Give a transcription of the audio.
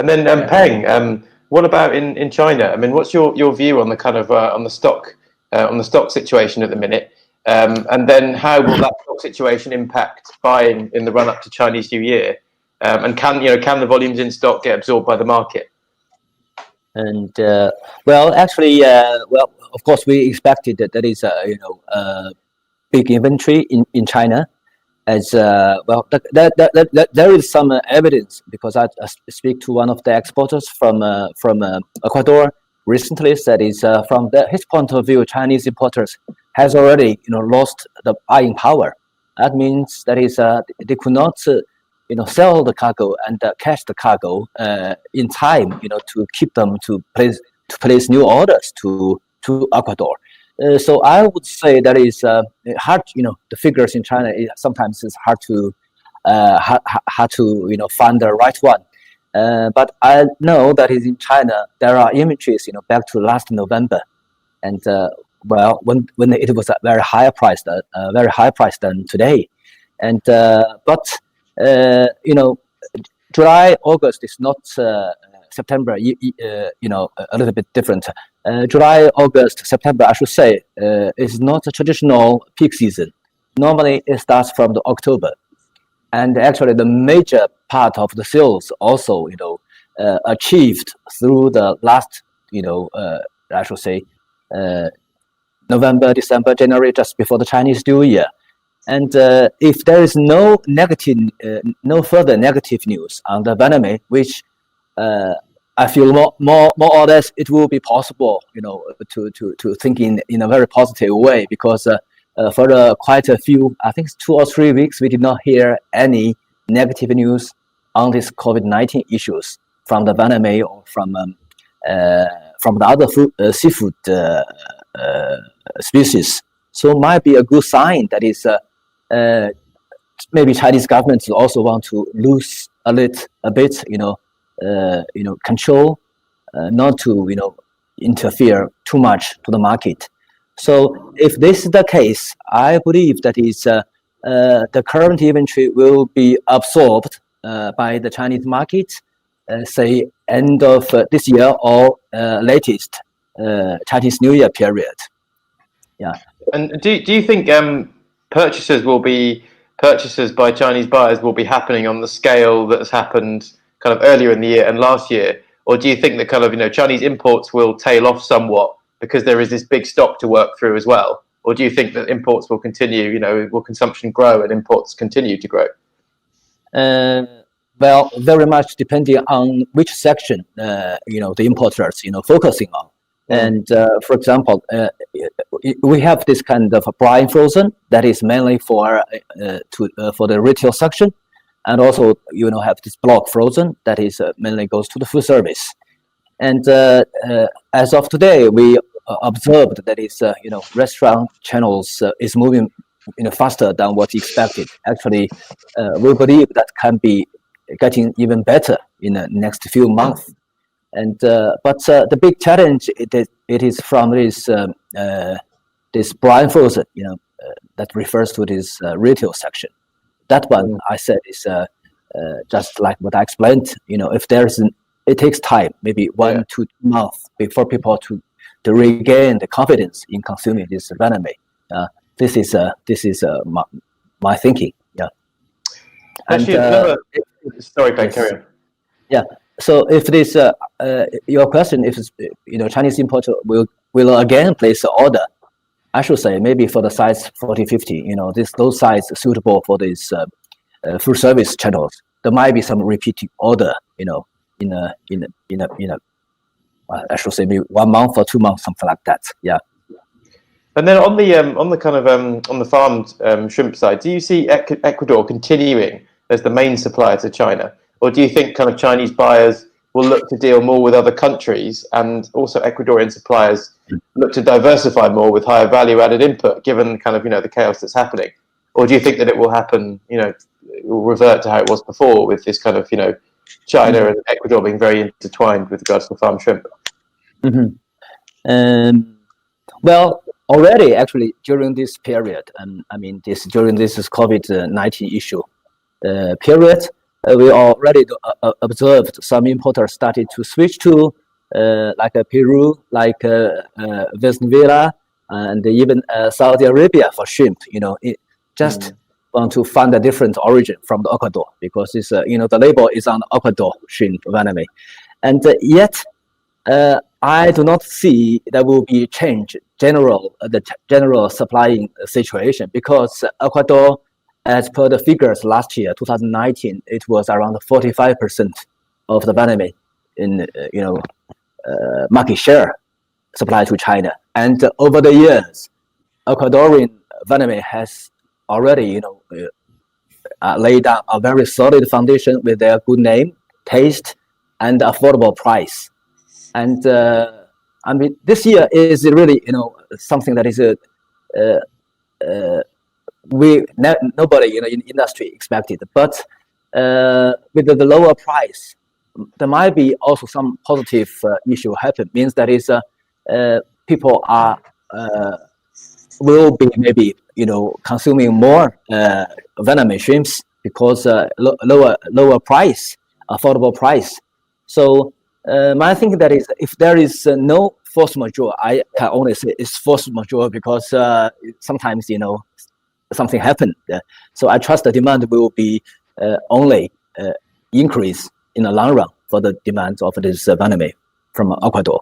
And then Peng, what about in China? I mean, what's your view on the kind of on the stock situation at the minute? And then how will that stock situation impact buying in the run up to Chinese New Year? And can the volumes in stock get absorbed by the market? And of course, we expected that there is a big inventory in China. As there is some evidence, because I speak to one of the exporters from Ecuador recently, that is from his point of view, Chinese importers has already lost the buying power. That means that is they could not sell the cargo and cash the cargo in time to keep them to place new orders to Ecuador. So I would say that is hard. The figures in China sometimes is hard to find the right one. But I know that is in China there are inventories back to last November, and when it was a very high price than today, and July, August is not September, a little bit different. July, August, September, I should say, is not a traditional peak season. Normally, it starts from the October, and actually, the major part of the sales also, achieved through the last, I should say, November, December, January, just before the Chinese New Year. And if there is no further negative news on the Vietnam, which I feel more or less it will be possible, to think in a very positive way, because for quite a few, I think 2 or 3 weeks, we did not hear any negative news on these COVID-19 issues from the Vietnam or from the other seafood species. So it might be a good sign that is maybe Chinese government also want to lose a bit, control, not to interfere too much to the market. So if this is the case, I believe that is the current inventory will be absorbed by the Chinese market, say end of this year or latest Chinese New Year period. Yeah. And do you think purchases by Chinese buyers will be happening on the scale that has happened kind of earlier in the year and last year, or do you think that kind of Chinese imports will tail off somewhat because there is this big stock to work through as well, or do you think that imports will continue? Will consumption grow and imports continue to grow? Well, very much depending on which section the importers focusing on. And for example, we have this kind of brine frozen that is mainly for the retail section, and also have this block frozen that is mainly goes to the food service. And as of today, we observed that is restaurant channels is moving faster than what expected. Actually, we believe that can be getting even better in the next few months. And but the big challenge it is from this brine frozen, that refers to this retail section. That one I said is just like what I explained. If it takes time, maybe 1 to 2 months before people to regain the confidence in consuming this Vietnam. This is my thinking. Yeah. Actually, sorry, Ben, carry on. Yeah. So if this your question, if Chinese importer will again place an order, I should say maybe for the size 40-50, those sizes suitable for these food service channels, there might be some repeating order, in a I should say maybe 1 month or 2 months, something like that. Yeah. And then on the kind of on the farmed shrimp side, do you see Ecuador continuing as the main supplier to China, or do you think kind of Chinese buyers will look to deal more with other countries, and also Ecuadorian suppliers look to diversify more with higher value-added input, given kind of the chaos that's happening? Or do you think that it will happen, it will revert to how it was before, with this kind of China and Ecuador being very intertwined with regards to farm shrimp? Well, already actually during this period, during this COVID-19 issue period, we already observed some importers started to switch to like Peru, like Venezuela, and even Saudi Arabia for shrimp. It just want to find a different origin from the Ecuador, because it's the label is on Ecuador shrimp anime, and yet I do not see there will be change the general supplying situation, because Ecuador, as per the figures last year, 2019, it was around 45% of the anime in market share supply to China, and over the years, Ecuadorian anime has already laid down a very solid foundation with their good name, taste, and affordable price. And I mean, this year is really something that is nobody in industry expected, but with the lower price, there might be also some positive issue happen. Means that is people are will be maybe consuming more venom shrimps, because lower price, affordable price. So my thinking that is, if there is no force majeure, I can only say it's force majeure, because sometimes something happened. So I trust the demand will be only increase in the long run for the demand of this anime from Ecuador.